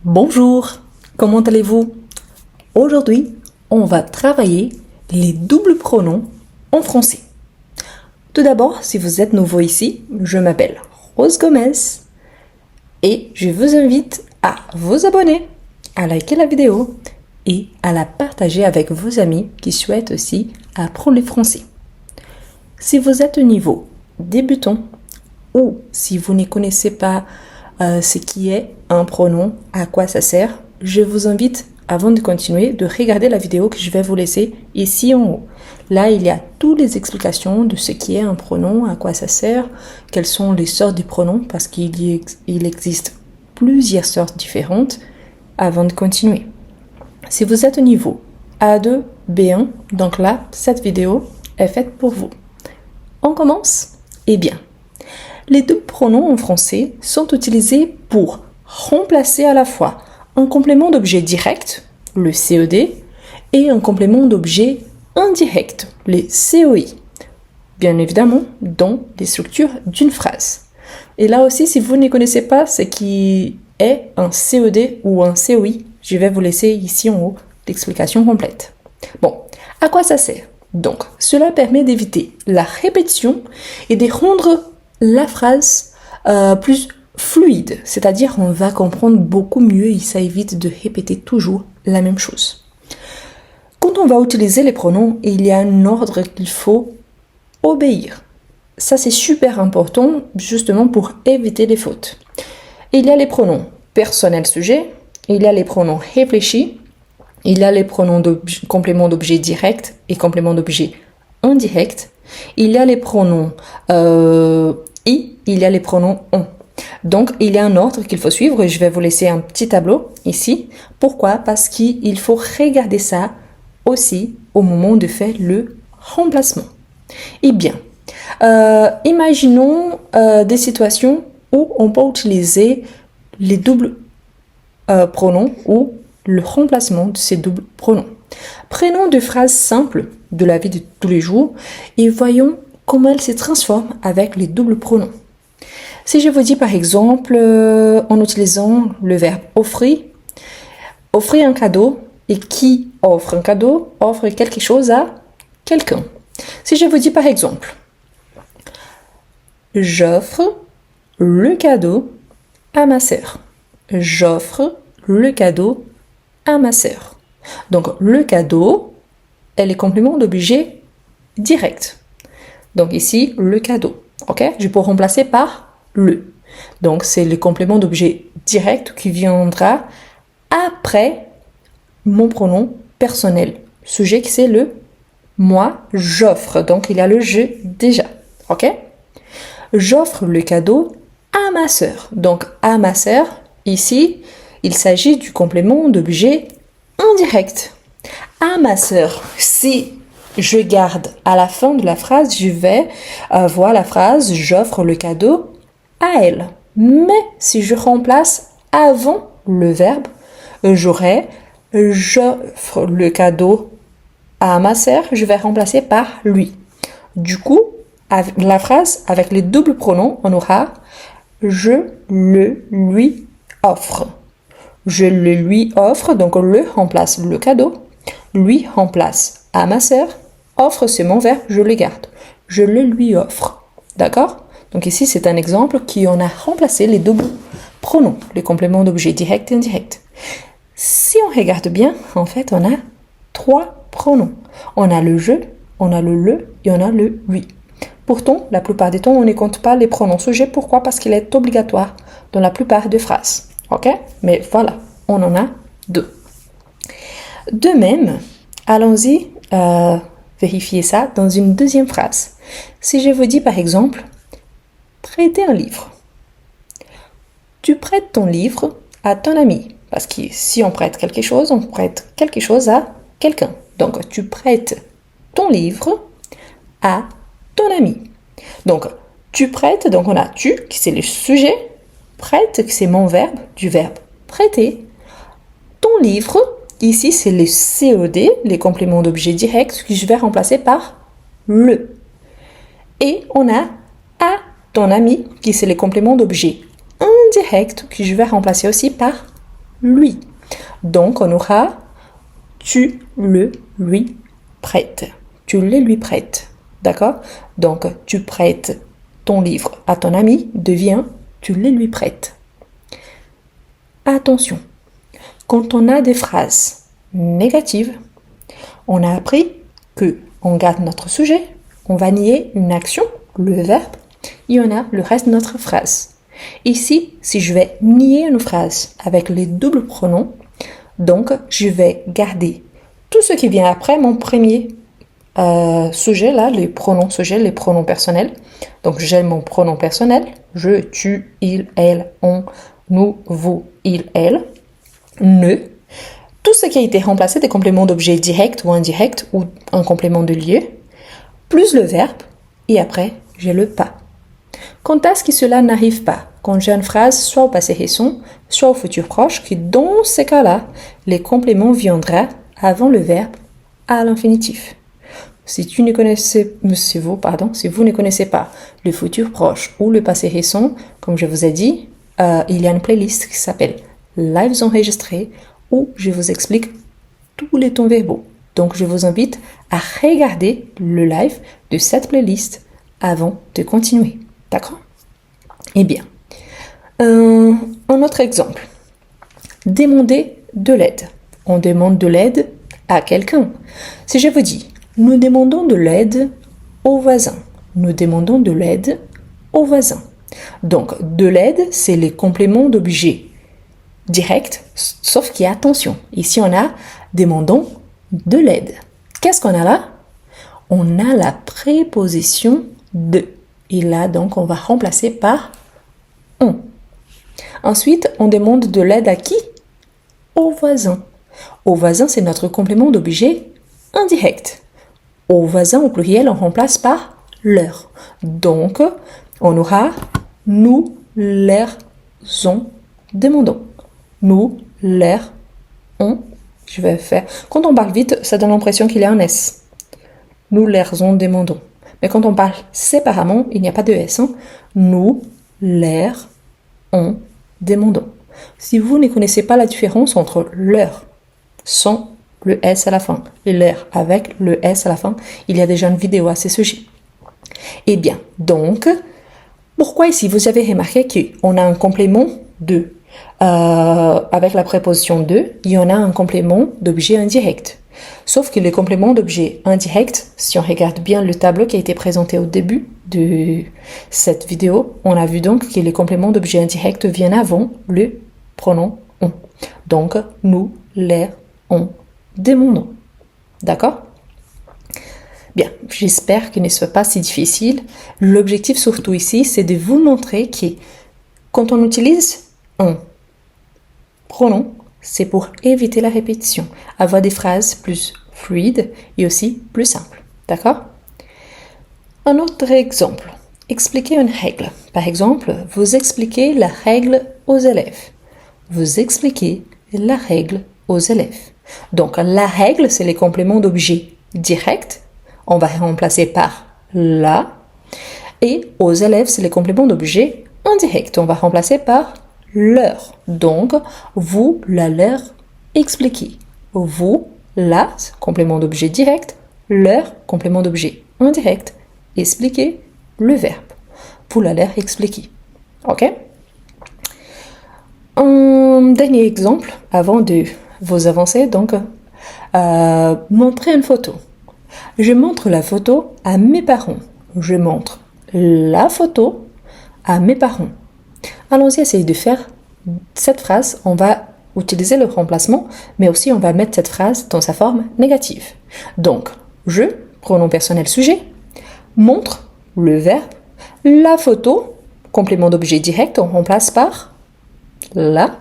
Bonjour, comment allez-vous? Aujourd'hui, on va travailler les doubles pronoms en français. Tout d'abord, si vous êtes nouveau ici, je m'appelle Rose Gomez et je vous invite à vous abonner, à liker la vidéo et à la partager avec vos amis qui souhaitent aussi apprendre le français. Si vous êtes au niveau débutant ou si vous ne connaissez pas ce qui est un pronom, à quoi ça sert, je vous invite, avant de continuer, de regarder la vidéo que je vais vous laisser ici en haut. Là, il y a toutes les explications de ce qui est un pronom, à quoi ça sert, quelles sont les sortes de pronoms, parce qu'il existe plusieurs sortes différentes avant de continuer. Si vous êtes au niveau A2, B1, donc là, cette vidéo est faite pour vous. On commence? Eh bien, les deux pronoms en français sont utilisés pour remplacer à la fois un complément d'objet direct, le CED, et un complément d'objet indirect, les COI, bien évidemment dans les structures d'une phrase. Et là aussi, si vous ne connaissez pas ce qui est un CED ou un COI, je vais vous laisser ici en haut l'explication complète. Bon, à quoi ça sert? Donc, cela permet d'éviter la répétition et de rendre la phrase plus fluide, c'est-à-dire on va comprendre beaucoup mieux et ça évite de répéter toujours la même chose. Quand on va utiliser les pronoms, il y a un ordre qu'il faut obéir. Ça c'est super important justement pour éviter les fautes. Il y a les pronoms personnel sujet, il y a les pronoms réfléchis, il y a les pronoms complément d'objet direct et complément d'objet indirect. Il y a les pronoms il y a les pronoms on. Donc, il y a un ordre qu'il faut suivre et je vais vous laisser un petit tableau ici. Pourquoi? Parce qu'il faut regarder ça aussi au moment de faire le remplacement. Eh bien, imaginons des situations où on peut utiliser les doubles pronoms ou le remplacement de ces doubles pronoms. Prenons des phrases simples de la vie de tous les jours et voyons comment elles se transforment avec les doubles pronoms. Si je vous dis par exemple, en utilisant le verbe offrir un cadeau, et qui offre un cadeau, offre quelque chose à quelqu'un. Si je vous dis par exemple, j'offre le cadeau à ma sœur. J'offre le cadeau à ma sœur. Donc, le cadeau est le complément d'objet direct. Donc ici, le cadeau. Ok? Je peux remplacer par le. Donc, c'est le complément d'objet direct qui viendra après mon pronom personnel. Sujet qui c'est le moi, j'offre. Donc, il y a le je déjà. Ok? J'offre le cadeau à ma sœur. Donc, à ma sœur, ici, il s'agit du complément d'objet indirect. À ma sœur, si je garde à la fin de la phrase, je vais voir la phrase « j'offre le cadeau à elle ». Mais si je remplace avant le verbe, j'aurai « j'offre le cadeau à ma sœur », je vais remplacer par « lui ». Du coup, la phrase avec les doubles pronoms, on aura « je le lui offre ». Je le lui offre, donc le remplace le cadeau, lui remplace à ma sœur, offre c'est mon verbe, je le garde. Je le lui offre. D'accord? Donc ici, c'est un exemple qui en a remplacé les doubles pronoms, les compléments d'objet direct et indirect. Si on regarde bien, en fait, on a 3 pronoms. On a le je, on a le et on a le lui. Pourtant, la plupart du temps, on ne compte pas les pronoms sujet. Pourquoi? Parce qu'il est obligatoire dans la plupart des phrases. Ok? Mais voilà, on en a 2. De même, allons-y vérifier ça dans une deuxième phrase. Si je vous dis par exemple, prêter un livre. Tu prêtes ton livre à ton ami. Parce que si on prête quelque chose, on prête quelque chose à quelqu'un. Donc, tu prêtes ton livre à ton ami. Donc, tu prêtes, donc on a tu, qui c'est le sujet, prête, qui c'est mon verbe, du verbe prêter. Ton livre, ici c'est le COD, les compléments d'objet direct, que je vais remplacer par le. Et on a à ton ami, qui c'est les compléments d'objet indirect, que je vais remplacer aussi par lui. Donc, on aura tu le lui prêtes. Tu le lui prêtes. D'accord? Donc, tu prêtes ton livre à ton ami devient tu le lui prêtes. Attention, quand on a des phrases négatives, on a appris que on garde notre sujet, on va nier une action, le verbe, et on a le reste de notre phrase. Ici, si je vais nier une phrase avec les doubles pronoms, donc je vais garder tout ce qui vient après mon premier sujet, là, les pronoms sujets, les pronoms personnels. Donc j'ai mon pronom personnel, je, tu, il, elle, on, nous, vous, il, elle, ne. Tout ce qui a été remplacé des compléments d'objet direct ou indirect ou un complément de lieu, plus le verbe, et après j'ai le pas. Quand est-ce que cela n'arrive pas? Quand j'ai une phrase soit au passé récent, soit au futur proche, qui dans ces cas-là, les compléments viendront avant le verbe à l'infinitif. Si vous ne connaissez pas le futur proche ou le passé récent, comme je vous ai dit, il y a une playlist qui s'appelle Lives enregistrés où je vous explique tous les temps verbaux. Donc, je vous invite à regarder le live de cette playlist avant de continuer. D'accord? Eh bien, un autre exemple. Demander de l'aide. On demande de l'aide à quelqu'un. Si je vous dis, nous demandons de l'aide au voisin. Nous demandons de l'aide au voisin. Donc, de l'aide, c'est les compléments d'objet direct, sauf qu'il y a attention. Ici, on a demandons de l'aide. Qu'est-ce qu'on a là? On a la préposition de. Et là, donc, on va remplacer par on. Ensuite, on demande de l'aide à qui? Au voisin. Au voisin, c'est notre complément d'objet indirect. Au voisin, au pluriel, on remplace par leur. Donc, on aura nous, leur, on, demandons. Nous, leur, on. Je vais faire. Quand on parle vite, ça donne l'impression qu'il y a un S. Nous, leur, on, demandons. Mais quand on parle séparément, il n'y a pas de S. Hein. Nous, leur, on, demandons. Si vous ne connaissez pas la différence entre leur sans le S à la fin et leur avec le S à la fin, il y a déjà une vidéo à ce sujet. Eh bien, donc, pourquoi ici vous avez remarqué qu'on a un complément de avec la préposition de, il y en a un complément d'objet indirect. Sauf que les compléments d'objet indirect, si on regarde bien le tableau qui a été présenté au début de cette vidéo, on a vu donc que les compléments d'objet indirect viennent avant le pronom on. Donc, nous, les, on, demandons. D'accord? Bien, j'espère qu'il ne soit pas si difficile. L'objectif surtout ici, c'est de vous montrer que quand on utilise un pronom, c'est pour éviter la répétition, avoir des phrases plus fluides et aussi plus simples. D'accord? Un autre exemple. Expliquer une règle. Par exemple, vous expliquez la règle aux élèves. Vous expliquez la règle aux élèves. Donc, la règle, c'est les compléments d'objet direct. On va remplacer par la. Et aux élèves, c'est les compléments d'objet indirect. On va remplacer par leur. Donc, vous la leur expliquez. Vous, la, complément d'objet direct, leur, complément d'objet indirect, expliquez le verbe. Vous la leur expliquez. Ok? Un dernier exemple, avant de vous avancer, donc, montrer une photo. Je montre la photo à mes parents. Je montre la photo à mes parents. Allons-y essayer de faire cette phrase. On va utiliser le remplacement, mais aussi on va mettre cette phrase dans sa forme négative. Donc, je, pronom personnel sujet, montre, le verbe, la photo, complément d'objet direct, on remplace par la,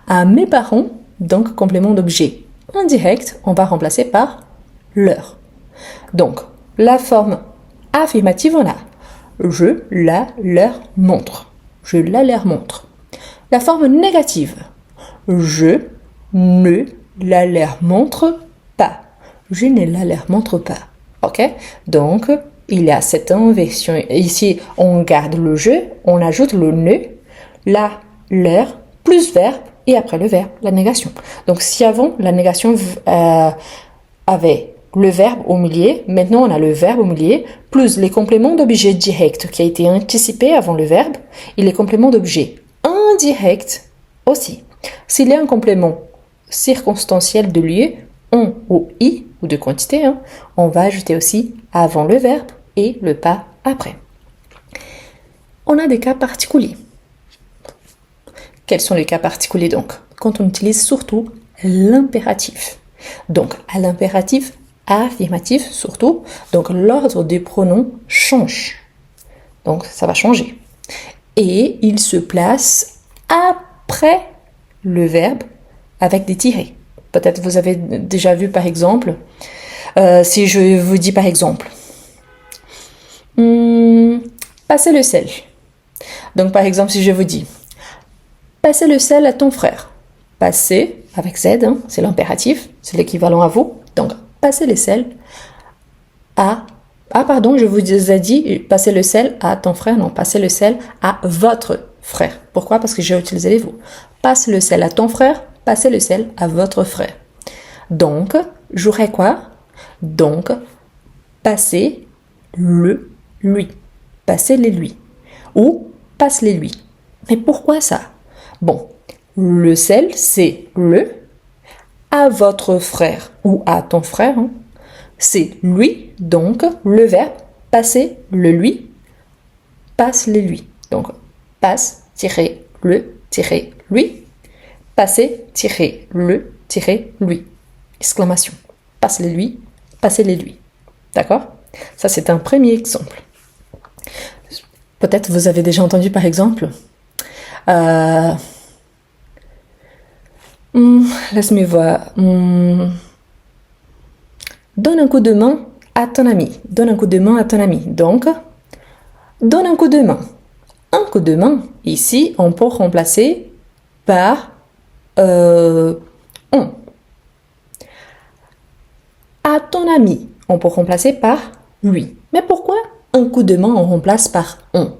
à mes parents, donc complément d'objet indirect, on va remplacer par leur. Donc, la forme affirmative, on a je la leur montre. Je la leur montre. La forme négative, je ne la leur montre pas. Je ne la leur montre pas. Ok? Donc, il y a cette inversion. Ici, on garde le je, on ajoute le ne, la, leur, plus verbe, et après le verbe, la négation. Donc si avant, la négation avait le verbe au milieu, maintenant on a le verbe au milieu, plus les compléments d'objet direct qui a été anticipé avant le verbe, et les compléments d'objet indirect aussi. S'il y a un complément circonstanciel de lieu, on ou i, ou de quantité, on va ajouter aussi avant le verbe et le pas après. On a des cas particuliers. Quels sont les cas particuliers donc? Quand on utilise surtout l'impératif. Donc, à l'impératif affirmatif surtout, donc l'ordre des pronoms change. Donc, ça va changer. Et il se place après le verbe avec des tirets. Peut-être vous avez déjà vu par exemple, si je vous dis par exemple, passer le sel. Donc par exemple, si je vous dis, passer le sel à ton frère. Passer, avec Z, c'est l'impératif, c'est l'équivalent à vous. Donc, passer le sel à... Ah pardon, je vous ai dit, passer le sel à ton frère. Non, passer le sel à votre frère. Pourquoi? Parce que j'ai utilisé les vous. Passe le sel à ton frère, passez le sel à votre frère. Donc, j'aurais quoi? Donc, passer le lui. Passer les lui. Ou passe les lui. Mais pourquoi ça? Bon, le sel, c'est le. À votre frère ou à ton frère, c'est lui. Donc, le verbe passer le lui, passe les lui. Donc, passe, le, lui. Passer, le, lui. Exclamation. Passe les lui, passez les lui. D'accord? Ça, c'est un premier exemple. Peut-être vous avez déjà entendu, par exemple, laisse-moi voir. Donne un coup de main à ton ami. Donne un coup de main à ton ami. Donc, donne un coup de main. Un coup de main, ici, on peut remplacer par on. À ton ami, on peut remplacer par lui. Mais pourquoi un coup de main, on remplace par on?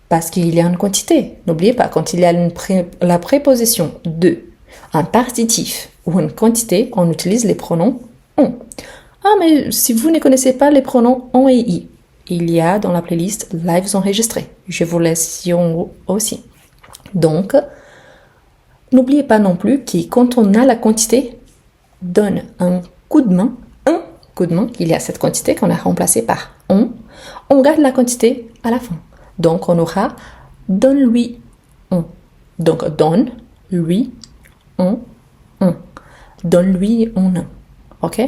Parce qu'il y a une quantité. N'oubliez pas, quand il y a la préposition de, un partitif ou une quantité, on utilise les pronoms on. Ah, mais si vous ne connaissez pas les pronoms on et i, il y a dans la playlist Lives enregistrés. Je vous laisse ici en haut aussi. Donc, n'oubliez pas non plus que quand on a la quantité, donne un coup de main, il y a cette quantité qu'on a remplacée par on garde la quantité à la fin. Donc, on aura donne-lui on. Donc, donne-lui on. Donne-lui on. Ok?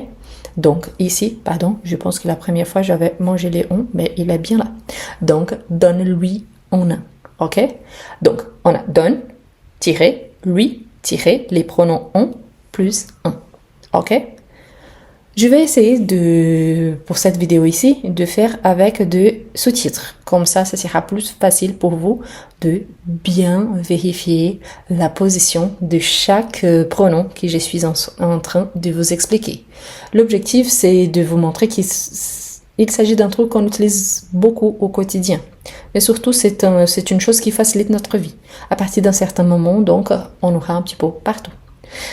Donc, ici, pardon, je pense que la première fois, j'avais mangé les on, mais il est bien là. Donc, donne-lui on. Ok? Donc, on a donne, lui, les pronoms on, plus un. Ok? Je vais essayer pour cette vidéo ici, de faire avec des sous-titres. Comme ça sera plus facile pour vous de bien vérifier la position de chaque pronom que je suis en train de vous expliquer. L'objectif, c'est de vous montrer qu'il s'agit d'un truc qu'on utilise beaucoup au quotidien. Mais surtout, c'est une chose qui facilite notre vie. À partir d'un certain moment, donc, on aura un petit peu partout.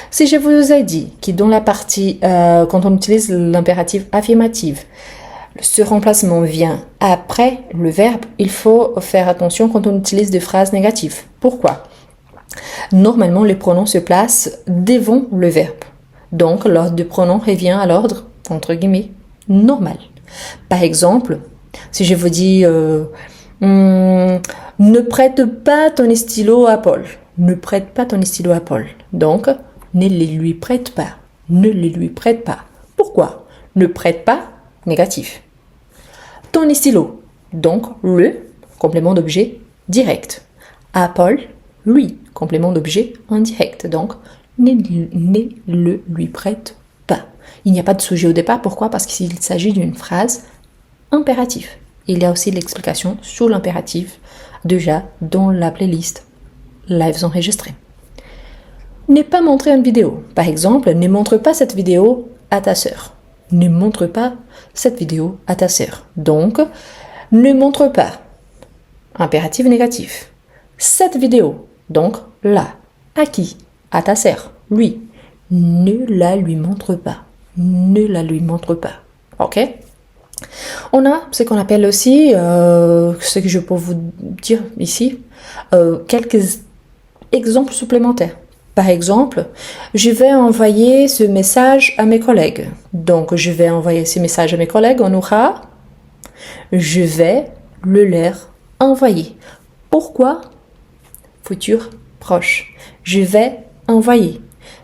Si je vous ai dit que dans la partie, quand on utilise l'impératif affirmatif, ce remplacement vient après le verbe, il faut faire attention quand on utilise des phrases négatives. Pourquoi? Normalement, les pronoms se placent devant le verbe. Donc, l'ordre du pronom revient à l'ordre, entre guillemets, normal. Par exemple, si je vous dis ne prête pas ton stylo à Paul. Ne prête pas ton stylo à Paul. Donc, ne les lui prête pas. Ne les lui prête pas. Pourquoi? Ne prête pas, négatif. Ton stylo. Donc, le, complément d'objet direct. À Paul, lui, complément d'objet indirect. Donc, ne le lui prête pas. Il n'y a pas de sujet au départ. Pourquoi? Parce qu'il s'agit d'une phrase impérative. Il y a aussi l'explication sur l'impératif déjà dans la playlist Lives enregistrés. Ne pas montrer une vidéo. Par exemple, ne montre pas cette vidéo à ta sœur. Ne montre pas cette vidéo à ta sœur. Donc, ne montre pas. Impératif négatif. Cette vidéo. Donc, là. À qui? à ta sœur, lui. Ne la lui montre pas. Ne la lui montre pas. Ok? On a ce qu'on appelle aussi, ce que je peux vous dire ici, quelques exemples supplémentaires. Par exemple, je vais envoyer ce message à mes collègues. Donc, je vais envoyer ce message à mes collègues. On aura je vais le leur envoyer. Pourquoi? Futur proche. Je vais envoyer.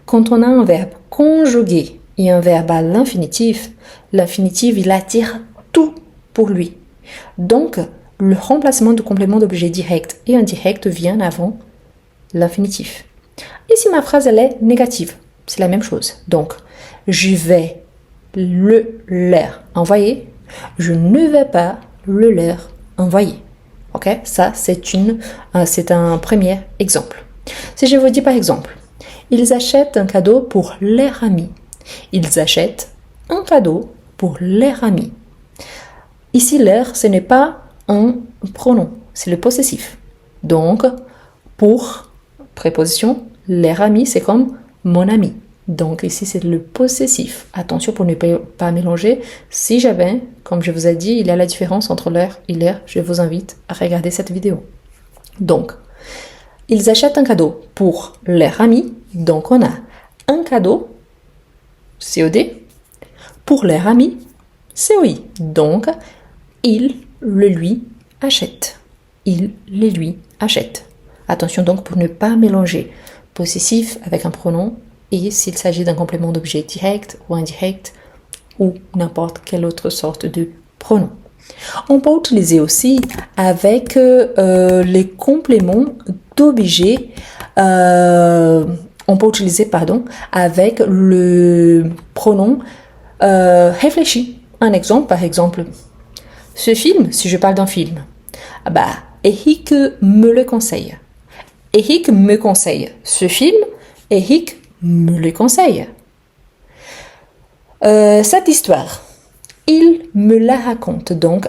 Quand on a un verbe conjugué et un verbe à l'infinitif, l'infinitif, il attire tout pour lui. Donc, le remplacement du complément d'objet direct et indirect vient avant l'infinitif. Ici, ma phrase, elle est négative. C'est la même chose. Donc, je vais le leur envoyer. Je ne vais pas le leur envoyer. Ok? Ça, c'est un premier exemple. Si je vous dis par exemple, ils achètent un cadeau pour leur ami. Ils achètent un cadeau pour leur ami. Ici, leur, ce n'est pas un pronom, c'est le possessif. Donc, pour préposition, leur ami, c'est comme mon ami. Donc ici, c'est le possessif. Attention pour ne pas mélanger. Si jamais, comme je vous ai dit, il y a la différence entre leur et leur, je vous invite à regarder cette vidéo. Donc, ils achètent un cadeau pour leur ami. Donc, on a un cadeau, COD, pour leur ami, COI. Donc, il le lui achète. Il le lui achète. Attention donc pour ne pas mélanger possessif avec un pronom et s'il s'agit d'un complément d'objet direct ou indirect ou n'importe quelle autre sorte de pronom. On peut utiliser aussi avec les compléments d'objet, on peut utiliser, avec le pronom réfléchi. Un exemple, par exemple, ce film, si je parle d'un film, Eric me le conseille. Eric me conseille ce film, Eric me le conseille. Cette histoire, il me la raconte. Donc,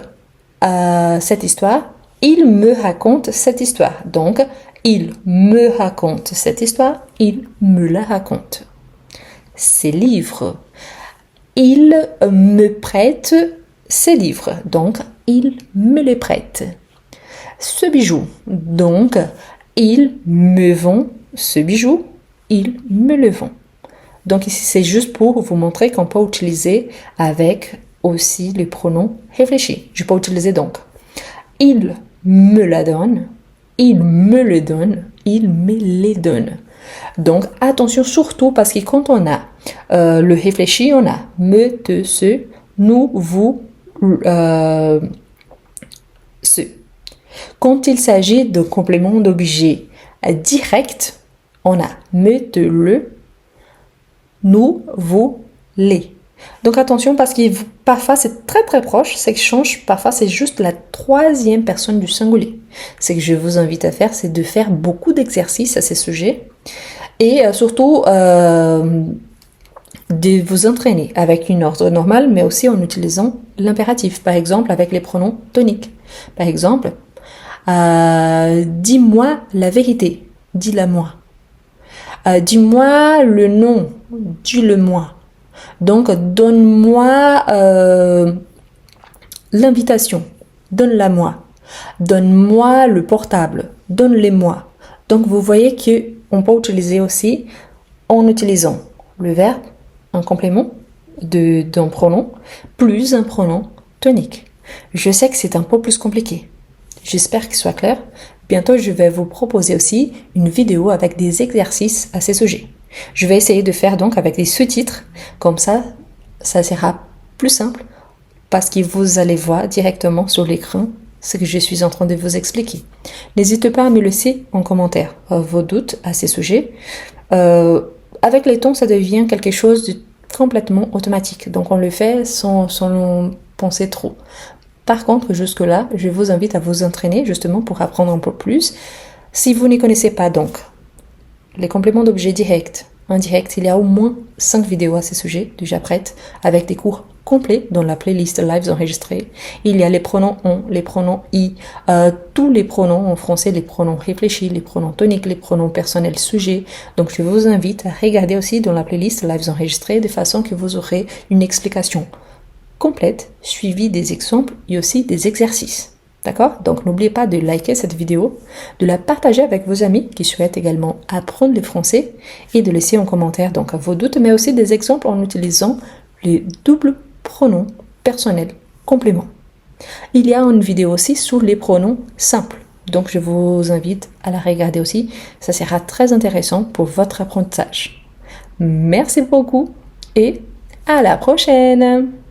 cette histoire, il me raconte cette histoire. Donc, il me raconte cette histoire, il me la raconte. Ces livres, il me prête ces livres. Donc, il me les prête. Ce bijou, donc, il me vend ce bijou, il me le vend. Donc ici, c'est juste pour vous montrer qu'on peut utiliser avec aussi les pronoms réfléchis. Je peux utiliser donc il me la donne, il me le donne, il me les donne. Donc attention surtout parce que quand on a le réfléchi, on a me, te, ce, nous, vous, ce. Quand il s'agit de complément d'objet direct, on a me, te, le, nous, vous, les. Donc attention parce que parfois c'est très très proche, c'est que change, parfois c'est juste la troisième personne du singulier. Ce que je vous invite à faire, c'est de faire beaucoup d'exercices à ces sujets et surtout de vous entraîner avec une ordre normale, mais aussi en utilisant l'impératif. Par exemple, avec les pronoms toniques. Par exemple, dis-moi la vérité, dis-la moi. Dis-moi le nom, dis-le-moi. Donc, donne-moi l'invitation, donne-la moi. Donne-moi le portable, donne-les-moi. Donc, vous voyez qu'on peut utiliser aussi en utilisant le verbe, un complément d'un pronom, plus un pronom tonique. Je sais que c'est un peu plus compliqué. J'espère qu'il soit clair. Bientôt, je vais vous proposer aussi une vidéo avec des exercices à ces sujets. Je vais essayer de faire donc avec des sous-titres. Comme ça sera plus simple parce que vous allez voir directement sur l'écran ce que je suis en train de vous expliquer. N'hésitez pas à me laisser en commentaire vos doutes à ces sujets. Avec les temps, ça devient quelque chose de complètement automatique. Donc, on le fait sans penser trop. Par contre, jusque-là, je vous invite à vous entraîner justement pour apprendre un peu plus. Si vous ne connaissez pas donc les compléments d'objet direct, indirect, il y a au moins 5 vidéos à ces sujets déjà prêtes avec des cours complet dans la playlist lives enregistrés. Il y a les pronoms on, les pronoms i, tous les pronoms en français, les pronoms réfléchis, les pronoms toniques, les pronoms personnels sujets. Donc je vous invite à regarder aussi dans la playlist lives enregistrés de façon que vous aurez une explication complète, suivie des exemples et aussi des exercices. D'accord? Donc n'oubliez pas de liker cette vidéo, de la partager avec vos amis qui souhaitent également apprendre le français et de laisser en commentaire donc vos doutes, mais aussi des exemples en utilisant les doubles pronoms personnels compléments. Il y a une vidéo aussi sur les pronoms simples. Donc je vous invite à la regarder aussi. Ça sera très intéressant pour votre apprentissage. Merci beaucoup et à la prochaine!